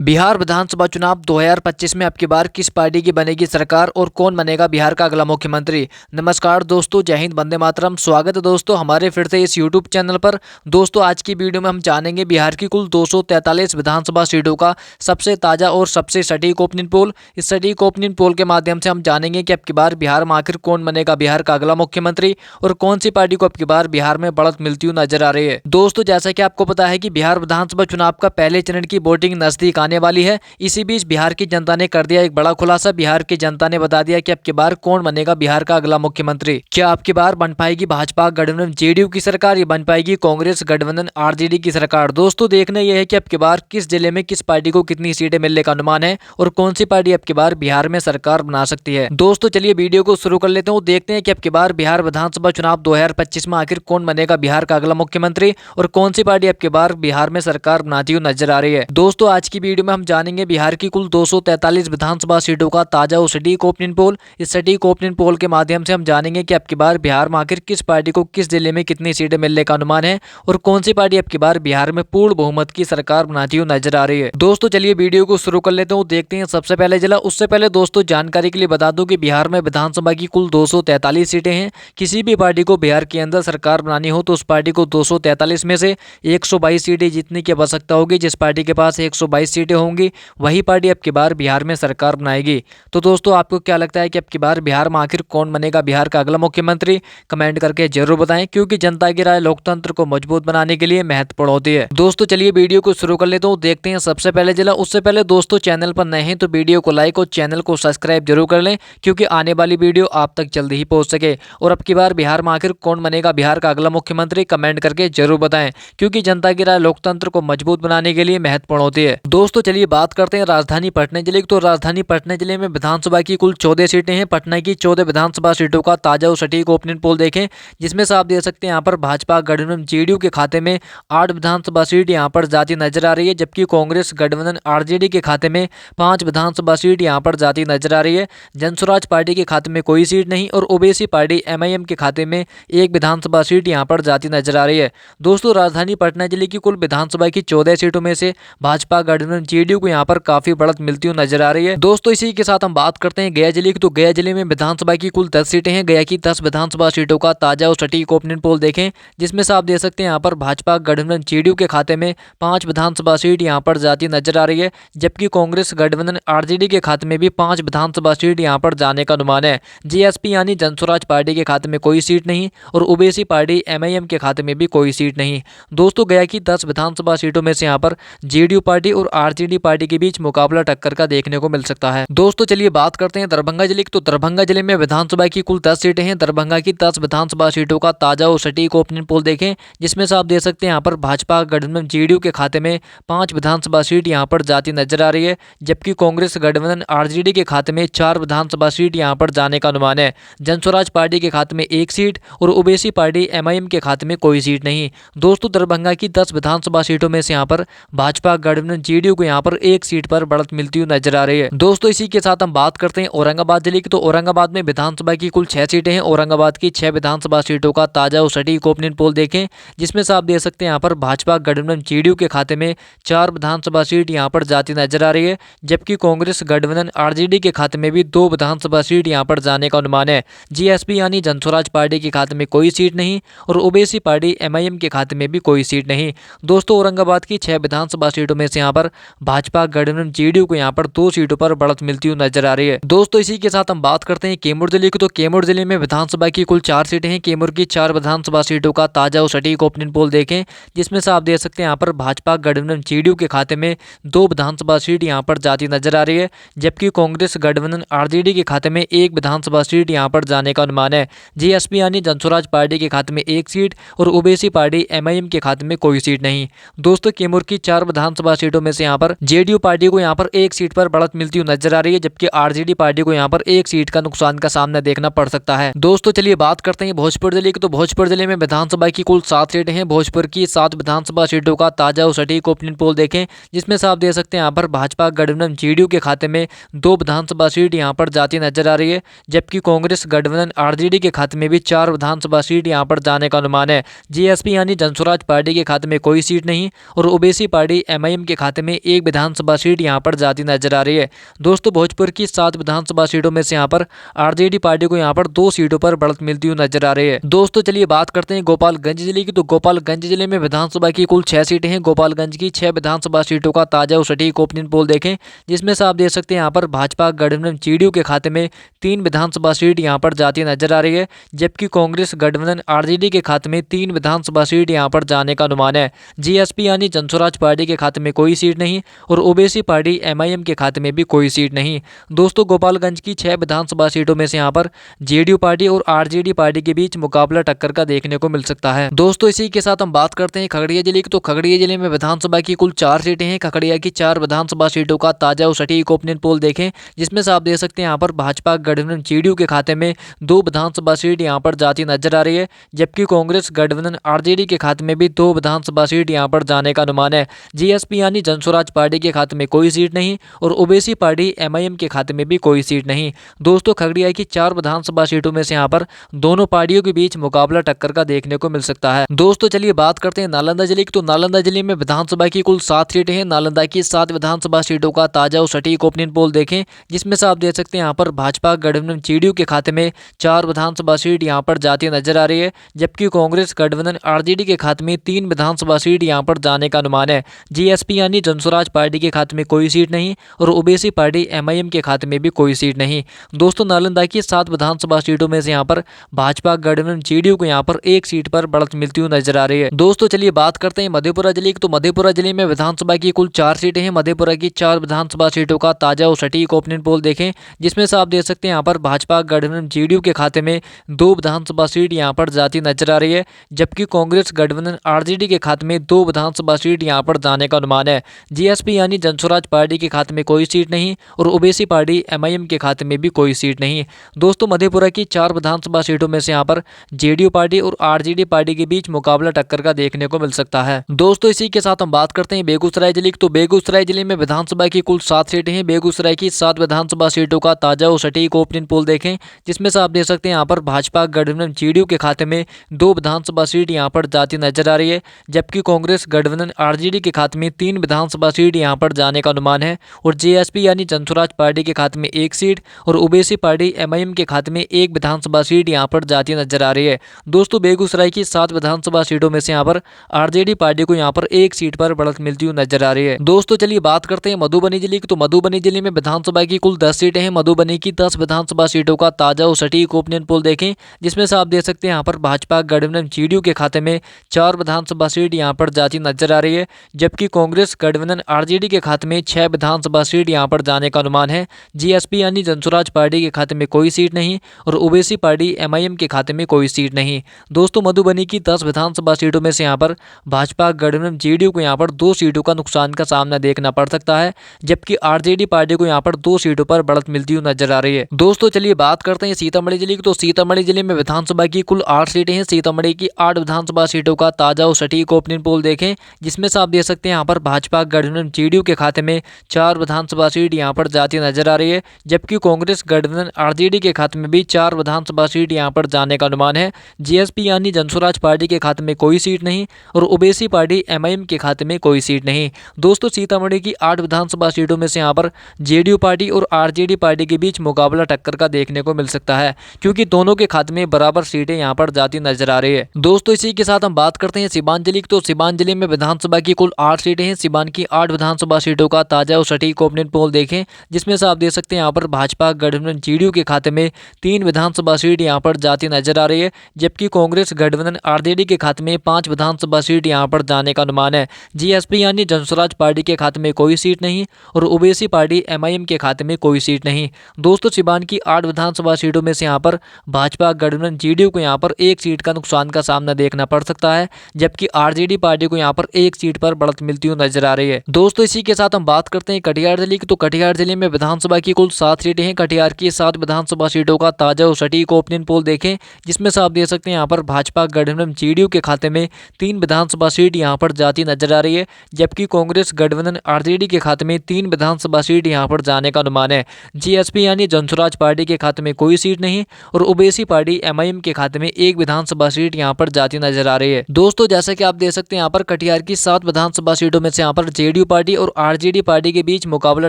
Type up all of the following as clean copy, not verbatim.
बिहार विधानसभा चुनाव 2025 में अब की बार किस पार्टी की बनेगी सरकार और कौन बनेगा बिहार का अगला मुख्यमंत्री। नमस्कार दोस्तों, जय हिंद, वंदे मातरम। स्वागत है दोस्तों हमारे फिर से इस यूट्यूब चैनल पर। दोस्तों आज की वीडियो में हम जानेंगे बिहार की कुल 243 विधानसभा सीटों का सबसे ताजा और सबसे सटीक ओपिनियन पोल। इस सटीक ओपिनियन पोल के माध्यम से हम जानेंगे कि अब की बार बिहार में आखिर कौन बनेगा बिहार का अगला मुख्यमंत्री और कौन सी पार्टी को अब की बार बिहार में बढ़त मिलती हुई नजर आ रही है। दोस्तों जैसा कि आपको पता है कि बिहार विधानसभा चुनाव का पहले चरण की वोटिंग नजदीक आने वाली है। इसी बीच बिहार की जनता ने कर दिया एक बड़ा खुलासा। बिहार की जनता ने बता दिया कि अब की बार कौन बनेगा बिहार का अगला मुख्यमंत्री। क्या अब की बार बन पाएगी भाजपा गठबंधन जेडीयू की सरकार या बन पाएगी कांग्रेस गठबंधन आरजेडी की सरकार। दोस्तों देखना यह है कि अब की बार किस जिले में किस पार्टी को कितनी सीटें मिलने का अनुमान है और कौन सी पार्टी अब की बार बिहार में सरकार बना सकती है। दोस्तों चलिए वीडियो को शुरू कर लेते हैं। देखते हैं कि अब की बार बिहार विधानसभा चुनाव 2025 में आखिर कौन बनेगा बिहार का अगला मुख्यमंत्री और कौन सी पार्टी अब की बार बिहार में सरकार बनाती हुई नजर आ रही है। दोस्तों आज की वीडियो में हम जानेंगे बिहार की कुल 243 विधानसभा सीटों का ताजा और सटीक ओपिनियन पोल। इस सटीक ओपिनियन पोल के माध्यम से हम जानेंगे कि अब की बार बिहार में आखिर किस पार्टी को किस जिले में कितनी सीटें मिलने का अनुमान है और कौन सी पार्टी अब की बार बिहार में पूर्ण बहुमत की सरकार बनाती हुई नजर आ रही है। दोस्तों चलिए वीडियो को शुरू कर लेते हैं। देखते हैं सबसे पहले जिला। उससे पहले दोस्तों जानकारी के लिए बता दूं कि बिहार में विधानसभा की कुल 243 सीटें हैं। किसी भी पार्टी को बिहार के अंदर सरकार बनानी हो तो उस पार्टी को 243 में से 122 सीटें जीतने की आवश्यकता होगी। जिस पार्टी के पास 122 सीटें होंगी वही पार्टी अब की बार बिहार में सरकार बनाएगी। तो दोस्तों आपको क्या लगता है कि अब की बार बिहार में आखिर कौन बनेगा बिहार का अगला मुख्यमंत्री? कमेंट करके जरूर बताएं, क्योंकि जनता की राय लोकतंत्र को मजबूत बनाने के लिए महत्वपूर्ण होती है। दोस्तों चलिए वीडियो को शुरू कर लेते हैं। देखते हैं सबसे पहले जिला। उससे पहले दोस्तों चैनल पर नए हैं तो वीडियो को लाइक और चैनल को सब्सक्राइब जरूर कर लें, क्योंकि आने वाली वीडियो आप तक जल्दी ही पहुंच सके। और अब की बार बिहार में आखिर कौन बनेगा बिहार का अगला मुख्यमंत्री? कमेंट करके जरूर बताएं, क्योंकि जनता की राय लोकतंत्र को मजबूत बनाने के लिए महत्वपूर्ण होती है। दोस्तों चलिए बात करते हैं राजधानी पटना जिले की। तो राजधानी पटना जिले में विधानसभा की कुल 14 सीटें हैं। पटना की 14 विधानसभा सीटों का ताजा और सटीक ओपिनियन पोल देखें, जिसमें से आप देख सकते हैं यहाँ पर भाजपा गठबंधन जेडीयू के खाते में 8 विधानसभा सीट यहाँ पर जाती नजर आ रही है, जबकि कांग्रेस गठबंधन आरजेडी के खाते में 5 विधानसभा सीट यहाँ पर जाती नजर आ रही है। जनसुराज पार्टी के खाते में कोई सीट नहीं और ओबीसी पार्टी एमआईएम के खाते में 1 विधानसभा सीट यहाँ पर जाती नजर आ रही है। दोस्तों राजधानी पटना जिले की कुल विधानसभा की 14 सीटों में से भाजपा गठबंधन जेडीयू को यहाँ पर काफी बढ़त मिलती हुई नजर आ रही है। दोस्तों इसी के साथ हम बात करते हैं गया जिले की। तो गया जिले में विधानसभा की कुल 10 सीटें हैं। गया की 10 विधानसभा सीटों का ताजा और सटीक ओपिनियन पोल देखें, जिसमें से आप देख सकते हैं यहाँ पर भाजपा गठबंधन जेडीयू के खाते में 5 विधानसभा सीट यहाँ पर जाती नजर आ रही है, जबकि कांग्रेस गठबंधन आरजेडी के खाते में भी 5 विधानसभा सीट यहाँ पर जाने का अनुमान है। जीएसपी यानी जनसुराज पार्टी के खाते में कोई सीट नहीं और ओबीसी पार्टी एमआईएम के खाते में भी कोई सीट नहीं। दोस्तों गया की 10 विधानसभा सीटों में से यहाँ पर जेडीयू पार्टी और आरजेडी पार्टी के बीच मुकाबला टक्कर का देखने को मिल सकता है। दोस्तों चलिए बात करते हैं दरभंगा जिले की। तो दरभंगा जिले में विधानसभा की कुल 10 सीटें हैं। दरभंगा की 10 विधानसभा सीटों का ताजा और सटीक ओपिनियन पोल देखें, जिसमें से आप देख सकते हैं यहाँ पर भाजपा गठबंधन जेडीयू के खाते में 5 विधानसभा सीट यहाँ पर जाती नजर आ रही है, जबकि कांग्रेस गठबंधन आरजेडी के खाते में 4 विधानसभा सीट यहाँ पर जाने का अनुमान है। जनसुराज पार्टी के खाते में 1 सीट और ओबीसी पार्टी एमआईएम के खाते में कोई सीट नहीं। दोस्तों दरभंगा की 10 विधानसभा सीटों में से यहाँ पर भाजपा गठबंधन जेडीयू को यहाँ पर 1 सीट पर बढ़त मिलती हुई नजर आ रही है। दोस्तों इसी के साथ हम बात करते हैं औरंगाबाद जिले की। तो औरंगाबाद में विधानसभा की कुल 6 सीटें हैं। औरंगाबाद की 6 विधानसभा सीटों का ताजा और सटीक ओपिनियन पोल देखें, जिसमें से आप देख सकते हैं यहाँ पर भाजपा गठबंधन जेडीयू के खाते में 4 विधानसभा सीट यहाँ पर जाती नजर आ रही है, जबकि कांग्रेस गठबंधन आरजेडी के खाते में भी 2 विधानसभा सीट यहाँ पर जाने का अनुमान है। जीएसपी यानी जनसुराज पार्टी के खाते में कोई सीट नहीं और ओबीसी पार्टी एमआईएम के खाते में भी कोई सीट नहीं। दोस्तों औरंगाबाद की 6 विधानसभा सीटों में से यहाँ पर भाजपा गठबंधन जेडीयू को यहाँ पर 2 सीटों पर बढ़त मिलती हुई नजर आ रही है। दोस्तों इसी के साथ हम बात करते हैं कैमूर जिले की। तो कैमूर जिले में विधानसभा की कुल 4 सीटें हैं। कैमूर की 4 विधानसभा सीटों का ताजा और सटीक ओपिनियन पोल देखें, जिसमें से आप देख सकते हैं यहाँ पर भाजपा गठबंधन जेडीयू के खाते में 2 विधानसभा सीट यहाँ पर जाती नजर आ रही है, जबकि कांग्रेस गठबंधन आरजेडी के खाते में 1 विधानसभा सीट यहाँ पर जाने का अनुमान है। जीएसपी यानी जनसुराज पार्टी के खाते में 1 सीट और ओबीसी पार्टी एमआईएम के खाते में कोई सीट नहीं। दोस्तों कैमूर की 4 विधानसभा सीटों में से यहाँ पर जेडीयू पार्टी को यहाँ पर 1 सीट पर बढ़त मिलती हुई नजर आ रही है, जबकि आरजेडी पार्टी को यहाँ पर 1 सीट का नुकसान का सामना देखना पड़ सकता है। दोस्तों चलिए बात करते हैं भोजपुर जिले की। तो भोजपुर जिले में विधानसभा की कुल 7 सीटें हैं। भोजपुर की 7 विधानसभा सीटों का ताजा और सटीक ओपिनियन पोल देखें, जिसमें से आप देख सकते हैं यहाँ पर भाजपा गठबंधन जेडीयू के खाते में 2 विधानसभा सीट यहाँ पर जाती नजर आ रही है, जबकि कांग्रेस गठबंधन आरजेडी के खाते में भी 4 विधानसभा सीट यहाँ पर जाने का अनुमान है। जीएसपी यानी जनसुराज पार्टी के खाते में कोई सीट नहीं और ओबीसी पार्टी एमआईएम के खाते में 1 एक विधानसभा सीट यहाँ पर जाती नजर आ रही है। दोस्तों भोजपुर की 7 विधानसभा सीटों में से यहाँ पर आरजेडी पार्टी को यहाँ पर 2 सीटों पर बढ़त मिलती हुई नजर आ रही है। दोस्तों चलिए बात करते हैं गोपालगंज जिले की। तो गोपालगंज जिले में विधानसभा की कुल 6 सीटें हैं। गोपालगंज की 6 विधानसभा सीटों का ताजा और सटीक ओपिनियन पोल देखें, जिसमें से आप देख सकते हैं यहाँ पर भाजपा गठबंधन जेडीयू के खाते में 3 विधानसभा सीट यहाँ पर जाती नजर आ रही है, जबकि कांग्रेस गठबंधन आरजेडी के खाते में 3 विधानसभा सीट यहाँ पर जाने का अनुमान है। जीएसपी यानी जनस्वराज पार्टी के खाते में कोई सीट नहीं और ओबीसी पार्टी एमआईएम के खाते में भी कोई सीट नहीं। दोस्तों गोपालगंज की 6 विधानसभा सीटों में से यहाँ पर जेडीयू पार्टी और आरजेडी पार्टी के बीच मुकाबला टक्कर का देखने को मिल सकता है। दोस्तों इसी के साथ हम बात करते हैं खगड़िया जिले की। तो खगड़िया जिले में विधानसभा की कुल 4 सीटें हैं। खगड़िया की 4 विधानसभा सीटों का ताजा और सटीक ओपिनियन पोल देखें, जिसमें से आप देख सकते हैं यहाँ पर भाजपा गठबंधन जेडीयू के खाते में 2 विधानसभा सीट यहाँ पर जाती नजर आ रही है, जबकि कांग्रेस गठबंधन आरजेडी के खाते में भी 2 विधानसभा सीट यहाँ पर जाने का अनुमान है। जीएसपी यानी जनस्वराज पार्टी के खाते में कोई सीट नहीं और ओबीसी पार्टी एमआईएम के खाते में भी कोई सीट नहीं। दोस्तों खगड़िया की 4 विधानसभा सीटों में से यहाँ पर दोनों पार्टियों के बीच मुकाबला टक्कर का देखने को मिल सकता है। दोस्तों चलिए बात करते हैं नालंदा जिले की। तो नालंदा जिले में विधानसभा की कुल 7 सीटें हैं। नालंदा की 7 विधानसभा सीटों का ताजा और सटीक ओपिनियन पोल देखें, जिसमें से आप देख सकते हैं यहाँ पर भाजपा गठबंधन जेडीयू के खाते में 4 विधानसभा सीट यहाँ पर जाती नजर आ रही है, जबकि कांग्रेस गठबंधन आरजेडी के खाते में 3 विधानसभा सीट यहाँ पर जाने का अनुमान है। जीएसपी यानी जनस्वराज पार्टी के खाते में कोई सीट नहीं और ओबीसी पार्टी एमआईएम के खाते में भी कोई सीट नहीं। दोस्तों नालंदा की 7 विधानसभा सीटों में से यहाँ पर भाजपा गठबंधन जेडीयू को यहाँ पर 1 सीट पर बढ़त मिलती हुई नजर आ रही है। दोस्तों चलिए बात करते हैं मधेपुरा जिले की। तो मधेपुरा जिले में विधानसभा की कुल 4 सीटें हैं। मधेपुरा की 4 विधानसभा सीटों का ताजा और सटीक ओपिनियन पोल देखें, जिसमें से आप देख सकते हैं यहाँ पर भाजपा गठबंधन जेडीयू के खाते में 2 विधानसभा सीट यहाँ पर जाती नजर आ रही है, जबकि कांग्रेस गठबंधन आरजेडी के खाते में 2 विधानसभा सीट यहाँ पर जाने का अनुमान है। जीएसपी यानी जनस्वराज पार्टी के खाते में कोई सीट नहीं और ओबीसी पार्टी एमआईएम के खाते में भी कोई सीट नहीं। दोस्तों मधेपुरा की 4 विधानसभा सीटों में से यहाँ पर जेडीयू पार्टी और आरजेडी पार्टी के बीच मुकाबला टक्कर का देखने को मिल सकता है। दोस्तों इसी के साथ हम बात करते हैं बेगूसराय जिले की। तो बेगूसराय जिले में विधानसभा की कुल 7 सीटें हैं। बेगूसराय की 7 विधानसभा सीटों का ताजा और सटीक ओपिनियन पोल देखें, जिसमें से आप देख सकते हैं यहाँ पर भाजपा गठबंधन जेडीयू के खाते में 2 विधानसभा सीट यहाँ पर जाती नजर आ रही है, जबकि कांग्रेस गठबंधन आरजेडी के खाते में 3 विधानसभा सीट यहाँ पर जाने का अनुमान है और जीएसपी यानी जनस्वराज पार्टी के खाते में 1 सीट और ओबीसी पार्टी एमआईएम के खाते में 1 विधानसभा सीट यहाँ पर जाती नजर आ रही है। दोस्तों बेगूसराय की 7 विधानसभा सीटों में से यहाँ पर आरजेडी पार्टी को यहाँ पर 1 सीट पर बढ़त मिलती हुई नजर आ रही है। दोस्तों चलिए बात करते हैं मधुबनी जिले की। तो मधुबनी जिले में विधानसभा की कुल 10 सीटें हैं। मधुबनी की 10 विधानसभा सीटों का ताजा और सटीक ओपिनियन पोल देखें, जिसमें से आप देख सकते हैं यहाँ पर भाजपा गठबंधन जेडीयू के खाते में 4 विधानसभा सीट यहाँ पर जाती नजर आ रही है, जबकि कांग्रेस गठबंधन आरजेडी के खाते में 6 विधानसभा सीट यहाँ पर जाने का अनुमान है। जीएसपी यानी जनस्वराज पार्टी के खाते में कोई सीट नहीं और ओबीसी पार्टी एमआईएम के खाते में कोई सीट नहीं। दोस्तों मधुबनी की 10 विधानसभा सीटों में से यहाँ पर भाजपा गठबंधन जेडीयू को यहाँ पर 2 सीटों का नुकसान का सामना देखना पड़ सकता है, जबकि आरजेडी पार्टी को यहाँ पर 2 सीटों पर बढ़त मिलती हुई नजर आ रही है। दोस्तों चलिए बात करते हैं सीतामढ़ी जिले की। तो सीतामढ़ी जिले में विधानसभा की कुल 8 सीटें हैं। सीतामढ़ी की 8 विधानसभा सीटों का ताजा और सटीक ओपिनियन पोल देखें, जिसमें से आप देख सकते हैं यहाँ पर भाजपा गठबंधन जेडीयू के खाते में 4 विधानसभा सीट यहाँ पर जाती नजर आ रही है, जबकि कांग्रेस गठबंधन आरजेडी के खाते में भी 4 विधानसभा सीट यहाँ पर जाने का अनुमान है। जीएसपी यानी जनस्वराज पार्टी के खाते में कोई सीट नहीं और ओबीसी पार्टी एमआईएम के खाते में कोई सीट नहीं। दोस्तों सीतामढ़ी की 8 विधानसभा सीटों में से यहाँ पर जेडीयू पार्टी और आरजेडी पार्टी के बीच मुकाबला टक्कर का देखने को मिल सकता है, क्योंकि दोनों के खाते में बराबर सीटें यहाँ पर जाती नजर आ रही है। दोस्तों इसी के साथ हम बात करते हैं सीवान जिले की। तो सीवान जिले में विधानसभा की कुल 8 सीटें हैं। सीवान की 8 विधानसभा सीटों का ताजा और सटीक ओपिनियन पोल देखें, जिसमें से आप देख सकते हैं यहाँ पर भाजपा गठबंधन जेडीयू के खाते में 3 विधानसभा सीट यहाँ पर जाती नजर आ रही है, जबकि कांग्रेस गठबंधन आरजेडी के खाते में 5 विधानसभा सीट यहाँ पर जाने का अनुमान है। जीएसपी यानी जनस्वराज पार्टी के खाते में कोई सीट नहीं और ओबीसी पार्टी एमआईएम के खाते में कोई सीट नहीं। दोस्तों सीवान की 8 विधानसभा सीटों में से यहाँ पर भाजपा गठबंधन जेडीयू को यहाँ पर 1 सीट का नुकसान का सामना देखना पड़ सकता है, जबकि आरजेडी पार्टी को यहाँ पर 1 सीट पर बढ़त मिलती हुई नजर आ रही है। दोस्तों इसी के साथ हम बात करते हैं कटिहार जिले की। तो कटिहार जिले में विधानसभा की कुल 7 सीटें हैं। कटिहार की 7 विधानसभा सीटों का ताजा और सटीक ओपिनियन पोल देखें, जिसमें से आप देख सकते हैं यहाँ पर भाजपा गठबंधन जेडीयू के खाते में 3 विधानसभा सीट यहाँ पर जाती नजर आ रही है, जबकि कांग्रेस गठबंधन आरजेडी के खाते में 3 विधानसभा सीट यहाँ पर जाने का अनुमान है। जीएसपी यानी जनस्वराज पार्टी के खाते में कोई सीट नहीं और ओबीसी पार्टी एमआईएम के खाते में 1 विधानसभा सीट यहाँ पर जाती नजर आ रही है। दोस्तों जैसा कि आप देख सकते हैं यहाँ पर कटिहार की 7 विधानसभा सीटों में से यहाँ पर जेडीयू जेडीयू पार्टी और आरजेडी पार्टी के बीच मुकाबला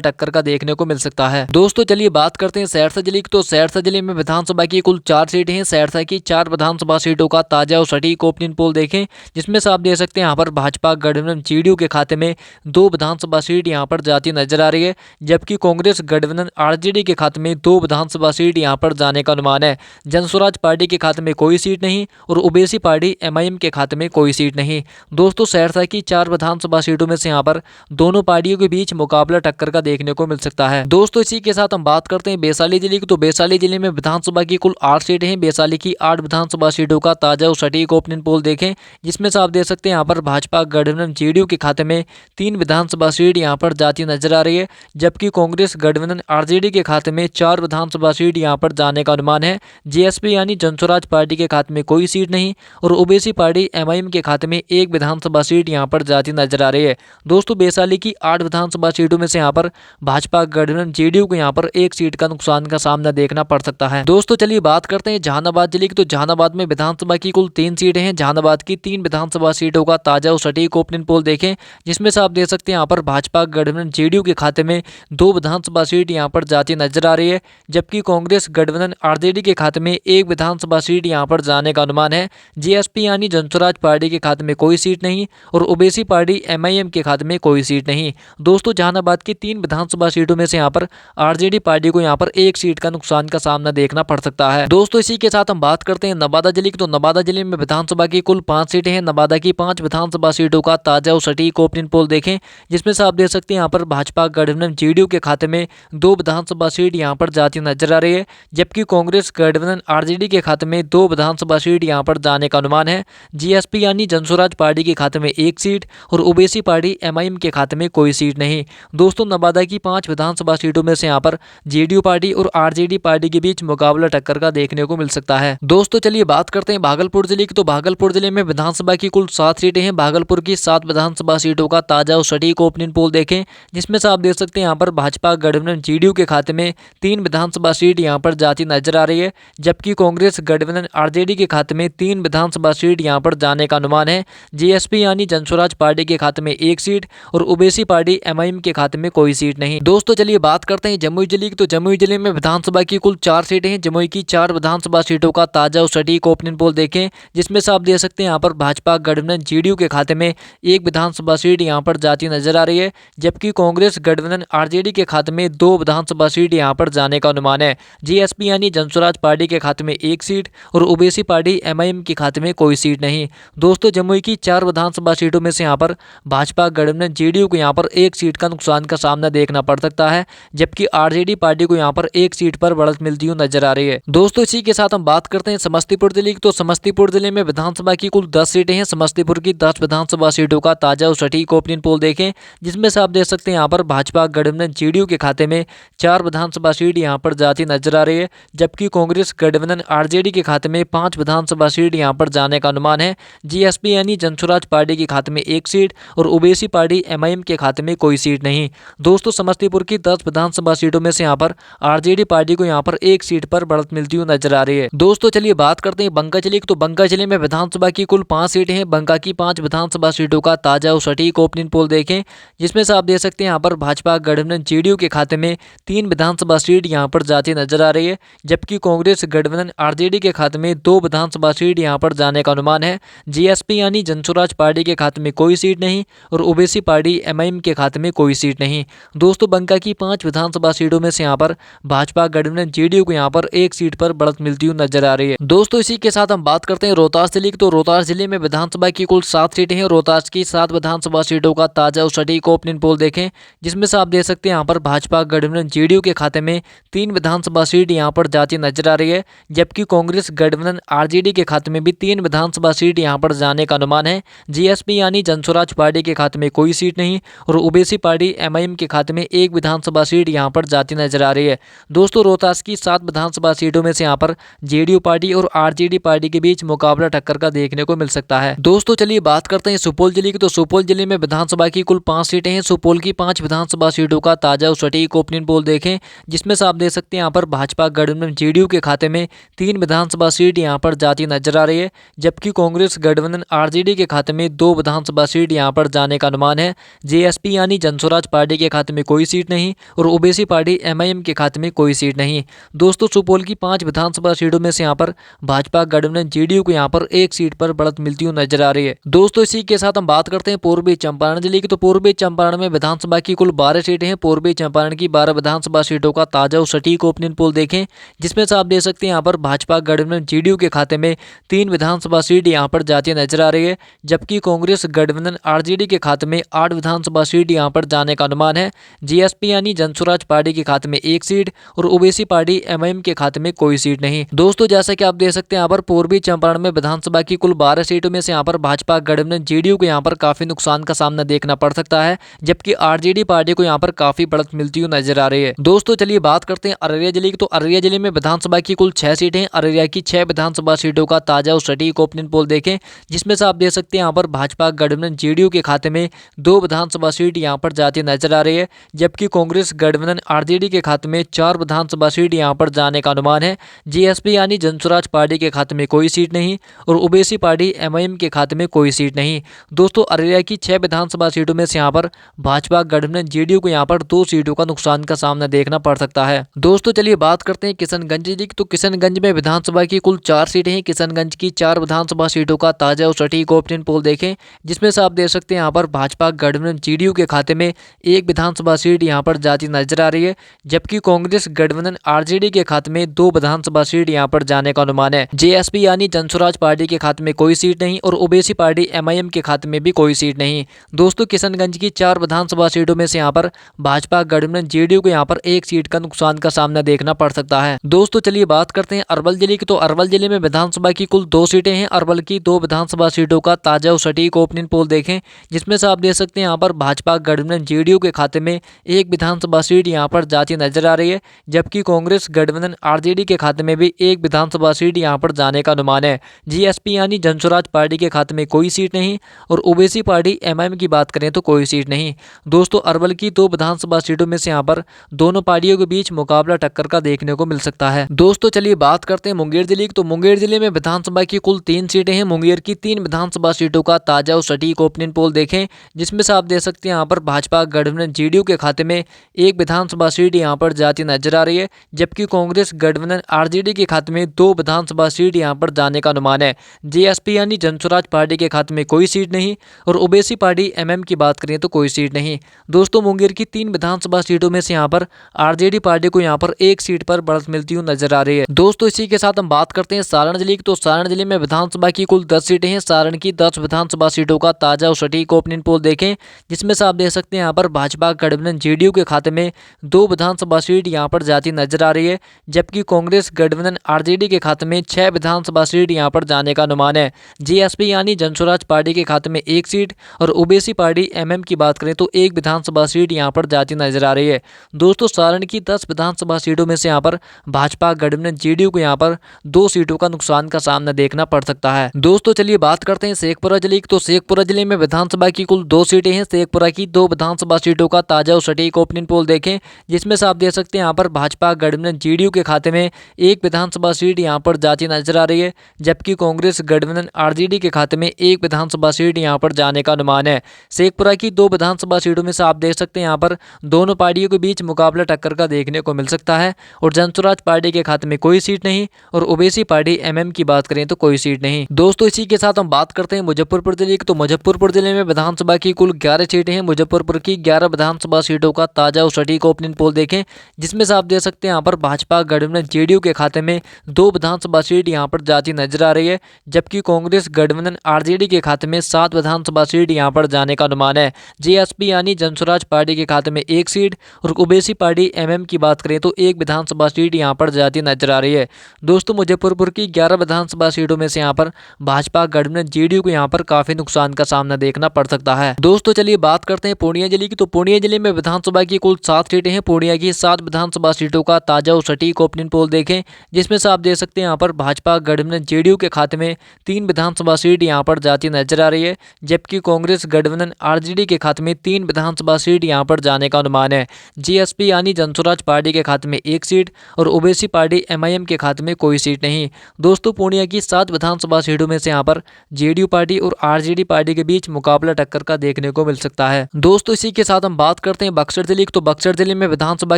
टक्कर का देखने को मिल सकता है। दोस्तों चलिए बात करते हैं सहरसा जिले की। तो सहरसा जिले में विधानसभा की कुल 4 सीटें हैं। सहरसा की 4 विधानसभा सीटों का ताजा और सटीक ओपिनियन पोल देखें, जिसमें से आप देख सकते हैं यहाँ पर भाजपा गठबंधन जेडीयू के खाते में 2 विधानसभा सीट यहाँ पर जाती नजर आ रही है, जबकि कांग्रेस गठबंधन आरजेडी के खाते में 2 विधानसभा सीट यहाँ पर जाने का अनुमान है। जनस्वराज पार्टी के खाते में कोई सीट नहीं और ओबीसी पार्टी एमआईएम के खाते में कोई सीट नहीं। दोस्तों सहरसा की 4 विधानसभा सीटों में से यहाँ पर दोनों पार्टियों के बीच मुकाबला टक्कर का देखने को मिल सकता है। दोस्तों इसी के साथ हम बात करते हैं वैशाली जिले की। तो वैशाली जिले में विधानसभा की कुल 8 सीटें हैं। वैशाली की 8 विधानसभा सीटों का ताजा और सटीक ओपिनियन पोल देखें, जिसमें से आप देख सकते हैं यहाँ पर भाजपा गठबंधन जेडीयू के खाते में 3 विधानसभा सीट यहाँ पर जाती नजर आ रही है, जबकि कांग्रेस गठबंधन आरजेडी के खाते में 4 विधानसभा सीट यहाँ पर जाने का अनुमान है। जेएसपी यानी जनस्वराज पार्टी के खाते में कोई सीट नहीं और ओबीसी पार्टी एमआईएम के खाते में 1 विधानसभा सीट यहाँ पर जाती नजर आ रही है। दोस्तों वैशाली की 8 विधानसभा सीटों में से यहाँ पर भाजपा गठबंधन जेडीयू को यहाँ पर 1 सीट का नुकसान का सामना देखना पड़ सकता है। दोस्तों चलिए बात करते हैं जहानाबाद जिले की। तो जहानाबाद में विधानसभा की कुल 3 सीटें हैं। जहानाबाद की 3 विधानसभा सीटों का ताजा और सटीक ओपिनियन पोल देखें, जिसमें से आप देख सकते हैं यहाँ पर भाजपा गठबंधन जेडीयू के खाते में 2 विधानसभा सीट यहाँ पर जाती नजर आ रही है, जबकि कांग्रेस गठबंधन आरजेडी के खाते में 1 विधानसभा सीट यहाँ पर जाने का अनुमान है। जेएसपी यानी जनस्वराज पार्टी के खाते में कोई सीट नहीं और ओबीसी पार्टी एमआईएम के खाते में कोई सीट नहीं। दोस्तों जहानाबाद की 3 विधानसभा सीटों में से यहाँ पर आरजेडी पार्टी को यहाँ पर 1 सीट का नुकसान का सामना देखना पड़ सकता है। दोस्तों इसी के साथ हम बात करते हैं नवादा जिले की। तो नवादा जिले में विधानसभा की कुल 5 सीटें हैं। नवादा की 5 विधानसभा सीटों का ताजा और सटीक ओपिनियन पोल देखें, जिसमें से आप देख सकते हैं यहाँ पर भाजपा गठबंधन जेडीयू के खाते में 2 विधानसभा सीट यहाँ पर जाती नजर आ रही है, जबकि कांग्रेस गठबंधन आरजेडी के खाते में 2 विधानसभा सीट यहाँ पर जाने का अनुमान है। जीएसपी यानी जनस्वराज पार्टी के खाते में 1 सीट और ओबीसी पार्टी एमआईएम के खाते में कोई सीट नहीं। दोस्तों नवादा की 5 विधानसभा सीटों में से यहाँ पर जेडीयू पार्टी और आरजेडी पार्टी के बीच मुकाबला टक्कर का देखने को मिल सकता है। दोस्तों चलिए बात करते हैं भागलपुर जिले की। तो भागलपुर जिले में विधानसभा की कुल 7 सीटें हैं। भागलपुर की 7 विधानसभा सीटों का ताजा और सटीक ओपिनियन पोल देखें, जिसमें से आप देख सकते हैं यहाँ पर भाजपा गठबंधन जेडीयू के खाते में 3 विधानसभा सीट यहाँ पर जाती नजर आ रही है, जबकि कांग्रेस गठबंधन आरजेडी के खाते में 3 विधानसभा सीट यहाँ पर जाने का अनुमान है। जीएसपी यानी जनस्वराज पार्टी के खाते में 1 सीट और ओबीसी पार्टी एमआईएम के खाते में कोई सीट नहीं। दोस्तों चलिए बात करते हैं जमुई जिले की। तो जमुई जिले में विधानसभा की कुल 4 सीटें हैं। जमुई की 4 विधानसभा सीटों का ताजा और सटीक ओपिनियन पोल देखें, जिसमें से आप देख सकते हैं यहाँ पर भाजपा गठबंधन जेडीयू के खाते में 1 विधानसभा सीट यहाँ पर जाती नजर आ रही है, जबकि कांग्रेस गठबंधन आरजेडी के खाते में 2 विधानसभा सीट यहाँ पर जाने का अनुमान है। जीएसपी यानी जनस्वराज पार्टी के खाते में 1 सीट और ओबीसी पार्टी एमआईएम के खाते में कोई सीट नहीं। दोस्तों जमुई की 4 विधानसभा सीटों में से यहाँ पर भाजपा गठबंधन जेडीयू को यहाँ पर 1 सीट का नुकसान का सामना देखना पड़ सकता है, जबकि आरजेडी पार्टी को यहाँ पर 1 सीट पर बढ़त मिलती हुई नजर आ रही है। दोस्तों इसी के साथ हम बात करते हैं समस्तीपुर जिले की। तो समस्तीपुर जिले में विधानसभा की कुल 10 सीटें हैं। समस्तीपुर की 10 विधानसभा सीटों का ताजा और सटीक ओपिनियन पोल देखें, जिसमें से आप देख सकते हैं यहाँ पर भाजपा गठबंधन जेडीयू के खाते में 4 विधानसभा सीट यहाँ पर जाती नजर आ रही है, जबकि कांग्रेस गठबंधन आरजेडी के खाते में 5 विधानसभा सीट यहाँ पर जाने का अनुमान है। जीएसपी यानी जनस्वराज पार्टी के खाते में 1 सीट और ओबीसी पार्टी एमआईएम के खाते में कोई सीट नहीं। दोस्तों समस्तीपुर की 10 विधानसभा सीटों में से यहाँ पर आरजेडी पार्टी को यहाँ पर 1 सीट पर बढ़त मिलती हुई नजर आ रही है। दोस्तों चलिए बात करते हैं बंका जिले की। तो बंका जिले में विधानसभा की कुल 5 सीटें हैं। बंका की 5 विधानसभा सीटों का ताजा और सटीक ओपिनियन पोल देखें, जिसमें से आप देख सकते हैं यहाँ पर भाजपा गठबंधन जेडीयू के खाते में 3 विधानसभा सीट यहाँ पर जाती नजर आ रही है, जबकि कांग्रेस गठबंधन आरजेडी के खाते में 2 विधानसभा सीट यहाँ पर जाने का अनुमान है। जीएसपी यानी जनस्वराज पार्टी के खाते में कोई सीट नहीं और ओबीसी पार्टी एमआईएम के खाते में कोई सीट नहीं। दोस्तों बंका की 5 विधानसभा सीटों में से यहाँ पर भाजपा गठबंधन जेडीयू को यहाँ पर 1 सीट पर बढ़त मिलती हुई नजर आ रही है। दोस्तों इसी के साथ हम बात करते हैं रोहतास जिले की। तो रोहतास जिले में विधानसभा की कुल 7 सीटें हैं। रोहतास की 7 विधानसभा सीटों का ताजा और सटीक ओपिनियन पोल देखें, जिसमें से आप देख सकते हैं यहाँ पर भाजपा गठबंधन जेडीयू के खाते में 3 विधानसभा सीट यहाँ पर जाती नजर आ रही है, जबकि कांग्रेस गठबंधन आरजेडी के खाते में भी 3 विधानसभा सीट यहाँ पर जाने का अनुमान है। जीएसपी यानी जनस्वराज पार्टी के खाते में कोई सीट नहीं और ओबीसी पार्टी एमआईएम के खाते में 1 विधानसभा सीट यहाँ पर जाती नजर आ रही है। दोस्तों रोहतास की 7 विधानसभा सीटों में से यहाँ पर जेडीयू पार्टी और आरजेडी पार्टी के बीच मुकाबला टक्कर का देखने को मिल सकता है। दोस्तों चलिए बात करते हैं सुपौल जिले की। तो सुपौल जिले में विधानसभा की कुल 5 सीटें हैं। सुपौल की 5 विधानसभा सीटों का ताजा और सटीक ओपिनियन पोल देखें, जिसमें से आप देख सकते हैं यहाँ पर भाजपा गठबंधन जेडीयू के खाते में 3 विधानसभा सीट यहाँ पर जाती नजर आ रही है, जबकि कांग्रेस गठबंधन आरजेडी के खाते में 2 विधानसभा सीट यहाँ पर जाने का अनुमान है। जेएसपी यानी जनस्वराज पार्टी के खाते में कोई सीट नहीं और ओबीसी पार्टी एमआईएम के खाते में कोई सीट नहीं। दोस्तों सुपौल की 5 विधानसभा सीटों में से यहाँ पर भाजपा गठबंधन जेडीयू को यहाँ पर एक सीट पर बढ़त मिलती हुई नजर आ रही है। दोस्तों इसी के साथ हम बात करते हैं पूर्वी चंपारण जिले की। तो पूर्वी चंपारण में विधानसभा की कुल 12 सीटें हैं। पूर्वी चंपारण की 12 विधानसभा सीटों का ताजा और सटीक ओपिनियन पोल देखें, जिसमें से आप देख सकते हैं यहाँ पर भाजपा गठबंधन जेडीयू के खाते में 3 विधानसभा सीट यहाँ पर जाती नजर आ रही है, जबकि कांग्रेस गठबंधन आरजेडी के खाते में 8 विधानसभा सीट यहाँ पर जाने का अनुमान है। जीएसपी यानी जनस्वराज पार्टी के खाते में 1 सीट और ओबीसी पार्टी एमआईएम के खाते में कोई सीट नहीं। दोस्तों जैसा कि आप देख सकते हैं यहाँ पर पूर्वी चंपारण में विधानसभा की कुल 12 सीटों में से यहाँ पर भाजपा गठबंधन जेडीयू को यहाँ पर काफी नुकसान का सामना देखना पड़ सकता है, जबकि आरजेडी पार्टी को यहाँ पर काफी बढ़त मिलती हुई नजर आ रही है। दोस्तों चलिए बात करते हैं अररिया जिले की। तो अररिया जिले में विधानसभा की कुल 6 सीटें हैं। अररिया की 6 विधानसभा सीटों का ताजा और सटीक ओपिनियन पोल देखें, जिसमें से आप देख सकते हैं यहाँ पर भाजपा गठबंधन जेडीयू के खाते में 2 विधानसभा सीट यहाँ पर जाती नजर आ रही है, जबकि कांग्रेस गठबंधन आरजेडी के खाते में 4 विधानसभा सीट यहाँ पर जाने का अनुमान है। जीएसपी यानी जनस्वराज पार्टी के खाते में कोई सीट नहीं और ओबीसी पार्टी एमआईएम के खाते में कोई सीट नहीं। दोस्तों अररिया की 6 विधानसभा सीटों में से यहाँ पर भाजपा गठबंधन जेडीयू को यहाँ पर 2 सीटों का नुकसान का सामना देखना पड़ सकता है। दोस्तों चलिए बात करते हैं किशनगंज जिले की। तो किशनगंज में विधानसभा की कुल 4 सीटें हैं। किशनगंज की 4 विधानसभा सीटों का ताजा और सटीक ओपिनियन पोल देखें, जिसमें से आप देख सकते हैं यहाँ पर भाजपा गठबंधन जेडीयू के खाते में 1 विधानसभा सीट यहाँ पर जाती नजर आ रही है, जबकि कांग्रेस गठबंधन आरजेडी के खाते में 2 विधानसभा सीट यहाँ पर जाने का अनुमान है। जेएसपी यानी जनस्वराज पार्टी के खाते में कोई सीट नहीं और ओबीसी पार्टी एमआईएम के खाते में भी कोई सीट नहीं। दोस्तों किशनगंज की 4 विधानसभा सीटों में से यहाँ पर भाजपा गठबंधन जेडीयू को यहाँ पर 1 सीट का नुकसान का सामना देखना पड़ सकता है। दोस्तों चलिए बात करते हैं अरवल जिले की। तो अरवल जिले में विधानसभा की कुल 2 सीटें हैं। अरवल की 2 विधानसभा सीटों का ताजा और सटीक ओपिनियन पोल देखें, जिसमें से आप देख सकते हैं यहाँ पर भाजपा गठबंधन जेडीयू के खाते में 1 विधानसभा सीट यहाँ पर जाती नजर आ रही है, जबकि कांग्रेस गठबंधन आरजेडी के खाते में भी 1 विधानसभा सीट यहाँ पर जाने का अनुमान है। जीएसपी यानी जनस्वराज पार्टी के खाते में कोई सीट नहीं और ओबीसी पार्टी एमआईएम की बात करें तो कोई सीट नहीं। दोस्तों अरवल की 2 विधानसभा सीटों में से यहाँ पर दोनों पार्टियों के बीच मुकाबला टक्कर का देखने को मिल सकता है। दोस्तों चलिए बात करते हैं मुंगेर जिले की। तो मुंगेर जिले में विधानसभा की कुल 3 सीटें हैं। मुंगेर की 3 विधानसभा सीटों का ताजा और सटीक ओपिनियन पोल देखें, जिसमें से आप देख सकते हैं यहाँ पर भाजपा गठबंधन जेडीयू के खाते में 1 विधानसभा सीट यहाँ पर जाती नजर आ रही है, जबकि कांग्रेस गठबंधन आरजेडी के खाते में 2 विधानसभा सीट यहाँ पर जाने का अनुमान है। जीएसपी यानी जनस्वराज पार्टी के खाते में कोई सीट नहीं और ओबीसी पार्टी एमएम की बात करें तो कोई सीट नहीं। दोस्तों मुंगेर की 3 विधानसभा सीटों में से यहाँ पर आरजेडी पार्टी को यहाँ पर 1 सीट पर बढ़त मिलती हुई नजर आ रही है। दोस्तों इसी के साथ हम बात करते हैं सारण जिले की। तो सारण जिले में विधानसभा की कुल 10 सीटें हैं। सारण की 10 विधानसभा सीटों का ताजा और सटीक ओपिनियन पोल देखें, जिसमें से आप देख सकते हैं यहाँ पर भाजपा गठबंधन जेडीयू के खाते में 2 विधानसभा सीट यहाँ पर जाती नजर आ रही है, जबकि कांग्रेस गठबंधन आरजेडी के खाते में 6 विधानसभा सीट यहाँ पर जाने का अनुमान है। जीएसपी यानी जनस्वराज पार्टी के खाते में 1 सीट और ओबीसी पार्टी एमएम की बात करें तो 1 विधानसभा सीट यहाँ पर जाती नजर आ रही है। दोस्तों सारण की 10 विधानसभा सीटों में से यहाँ पर भाजपा गठबंधन जेडीयू को यहाँ पर 2 सीटों का नुकसान का सामना देखना पड़ सकता है। दोस्तों चलिए बात करते हैं शेखपुरा जिले की। तो शेखपुरा जिले में विधानसभा की कुल 2 सीटें हैं। शेखपुरा की 2 विधानसभा सीटों का ताजा और सटीक ओपिनियन पोल देखें, जिसमें से आप देख सकते हैं यहाँ पर भाजपा गठबंधन जेडीयू के खाते में 1 विधानसभा सीट यहाँ पर जाती नजर आ रही है, जबकि कांग्रेस गठबंधन आरजेडी के खाते में 1 विधानसभा सीट यहाँ पर जाने का अनुमान है। शेखपुरा की 2 विधानसभा सीटों में से आप देख सकते हैं यहाँ पर दोनों पार्टियों के बीच मुकाबला टक्कर का देखने को मिल सकता है और जनस्वराज पार्टी के खाते में कोई सीट नहीं और ओबीसी पार्टी एमएम की बात करें तो कोई सीट नहीं। दोस्तों इसी के साथ हम बात करते हैं मुजफ्फरपुर जिले की। तो मुजफ्फरपुर जिले में विधानसभा की कुल 11 सीटें हैं। मुजफ्फरपुर की 11 विधानसभा सीटों का ताजा और सटीक ओपिनियन पोल देखें, जिसमें से आप देख सकते हैं यहाँ पर भाजपा गठबंधन जेडीयू के खाते में 2 विधानसभा सीट यहाँ पर जाती नजर आ रही है, जबकि कांग्रेस गठबंधन आरजेडी के खाते में 7 विधानसभा सीट यहाँ पर जाने का अनुमान है। जीएसपी यानी जनस्वराज पार्टी के खाते में 1 सीट और ओबीसी पार्टी एमएम की बात करें तो 1 विधानसभा सीट यहाँ पर जाती नजर आ रही है। दोस्तों मुजफ्फरपुर की 11 विधानसभा सीटों में से यहाँ पर भाजपा गठबंधन जेडीयू को यहाँ पर काफी नुकसान का सामना देखना पड़ सकता है। दोस्तों चलिए बात करते हैं पूर्णिया जिले की। तो पूर्णिया जिले में विधानसभा की कुल 7 सीटें हैं। पूर्णिया की 7 विधानसभा सीटों का ताजा और सटीक ओपिनियन पोल देखें, जिसमें से आप देख सकते हैं यहाँ पर भाजपा गठबंधन जेडीयू के खाते में 3 विधानसभा सीट यहाँ पर जाती नजर आ रही है, जबकि कांग्रेस गठबंधन आरजेडी के खाते में 3 विधानसभा सीट यहाँ पर जाने का अनुमान है। जीएसपी यानी जनस्वराज पार्टी के खाते में 1 सीट और ओबीसी पार्टी एमआईएम के खाते में कोई सीट नहीं। दोस्तों पूर्णिया की 7 विधानसभा सीटों में से यहाँ पर जेडीयू पार्टी और आरजेडी पार्टी के बीच मुकाबला टक्कर का देखने देखने को मिल सकता है। दोस्तों इसी के साथ हम बात करते हैं बक्सर जिले की। तो बक्सर जिले में विधानसभा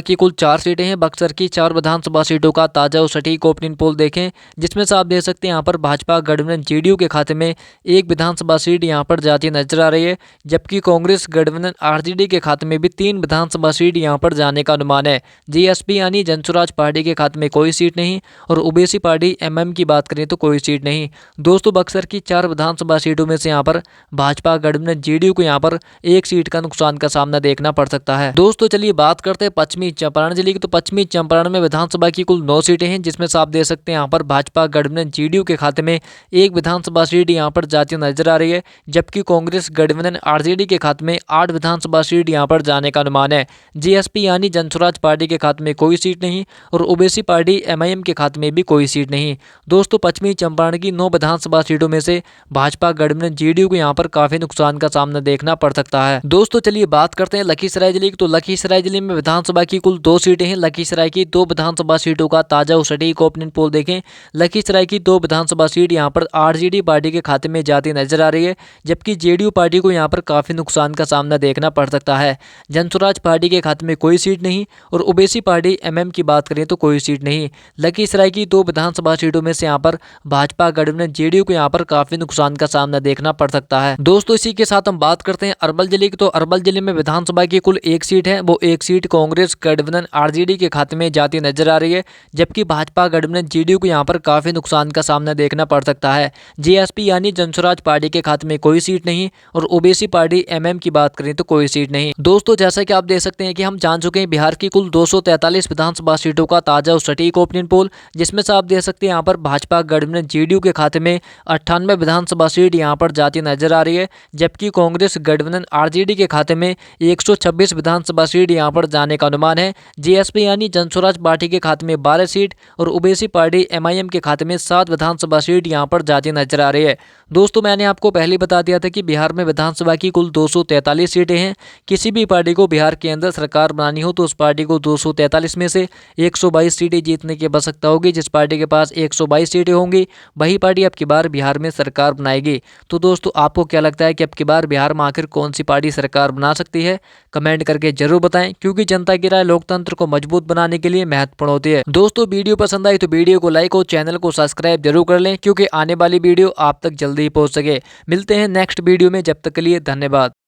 की कुल 4 सीटें हैं। बक्सर की 4 विधानसभा सीटों का ताजा और सटीक ओपिनियन पोल देखें, जिसमें से आप देख सकते हैं यहाँ पर भाजपा गठबंधन जेडीयू के खाते में एक विधानसभा सीट यहाँ पर जाती नजर आ रही है, जबकि कांग्रेस गठबंधन आरजेडी के खाते में भी 3 विधानसभा सीट यहाँ पर जाने का अनुमान है। जीएसपी यानी जनसुराज पार्टी के खाते में कोई सीट नहीं और ओबीसी पार्टी एमएम की बात करें तो कोई सीट नहीं। दोस्तों बक्सर की 4 विधानसभा सीटों में से यहाँ पर भाजपा गठबंधन जेडीयू को यहाँ पर एक सीट का नुकसान का सामना देखना पड़ सकता है। दोस्तों चलिए बात करते हैं पश्चिमी चंपारण जिले की। तो पश्चिमी चंपारण में विधानसभा की कुल 9 सीटें हैं, जिसमें से आप देख सकते हैं यहाँ पर भाजपा गठबंधन जेडीयू के खाते में एक विधानसभा सीट यहाँ पर जाती नजर आ रही है, जबकि कांग्रेस गठबंधन आरजेडी के खाते में 8 विधानसभा सीट यहाँ पर जाने का अनुमान है। जीएसपी यानी जनसुराज पार्टी के खाते में कोई सीट नहीं और ओबीसी पार्टी एमआईएम के खाते में भी कोई सीट नहीं। दोस्तों पश्चिमी चंपारण की 9 विधानसभा सीटों में से भाजपा गठबंधन जेडीयू को यहाँ पर काफी नुकसान का सामना देखना पड़ सकता है। दोस्तों चलिए बात करते हैं लखीसराय जिले की। तो लखीसराय जिले में विधानसभा की कुल 2 सीटें हैं। लखीसराय की 2 विधानसभा सीटों का ताजा और सटीक ओपिनियन पोल देखें। लखीसराय की 2 विधानसभा सीट यहाँ पर आरजेडी पार्टी के खाते में जाती नजर आ रही है, जबकि जेडीयू पार्टी को यहाँ पर काफी नुकसान का सामना देखना पड़ सकता है। जनसुराज पार्टी के खाते में कोई सीट नहीं और ओबीसी पार्टी एमएम की बात करें तो कोई सीट नहीं। लखीसराय की 2 विधानसभा सीटों में से यहाँ पर भाजपा गठबंधन जेडीयू को यहाँ पर काफी नुकसान का सामना देखना पड़ सकता है। दोस्तों इसी के साथ हम बात करते हैं अरवल जिले की। तो अरवल जिले में विधानसभा की कुल 1 सीट है, वो 1 सीट कांग्रेस गठबंधन आरजेडी के खाते में जाती नजर आ रही है, जबकि भाजपा गठबंधन जेडीयू को यहाँ पर काफी नुकसान का सामना देखना पड़ सकता है। जीएसपी यानी जनसुराज पार्टी के खाते में कोई सीट नहीं और ओबीसी पार्टी एमएम की बात करें तो कोई सीट नहीं। दोस्तों जैसा कि आप देख सकते हैं कि हम जान चुके हैं बिहार की कुल 243 विधानसभा सीटों का ताजा और सटीक ओपिनियन पोल, जिसमें से आप देख सकते हैं यहाँ पर भाजपा गठबंधन जेडीयू के खाते में 98 विधानसभा सीट यहाँ पर जाती नजर आ रही है, जबकि कांग्रेस गठबंधन आरजेडी के खाते में 126 विधानसभा सीट यहाँ पर जाने का अनुमान है। जीएसपी यानी जनसुराज पार्टी के खाते में 12 सीट और ओबीसी पार्टी एमआईएम के खाते में 7 विधानसभा सीट यहाँ पर जाती नजर आ रही है। दोस्तों मैंने आपको पहले बता दिया था कि बिहार में विधानसभा की कुल 243 सीटें हैं। किसी भी पार्टी को बिहार के अंदर सरकार बनानी हो तो उस पार्टी को 243 में से 122 सीटें जीतने की आवश्यकता होगी। जिस पार्टी के पास 122 सीटें होंगी वही पार्टी अब की बार बिहार में सरकार बनाएगी। तो दोस्तों आपको क्या लगता है कि अब की बार बिहार में आखिर कौन सी पार्टी सरकार बना सकती है? कमेंट करके जरूर बताएं, क्योंकि जनता की राय लोकतंत्र को मजबूत बनाने के लिए महत्वपूर्ण होती है। दोस्तों वीडियो पसंद आई तो वीडियो को लाइक और चैनल को सब्सक्राइब जरूर कर लें, क्योंकि आने वाली वीडियो आप तक जल्दी ही पहुंच सके। मिलते हैं नेक्स्ट वीडियो में, जब तक के लिए धन्यवाद।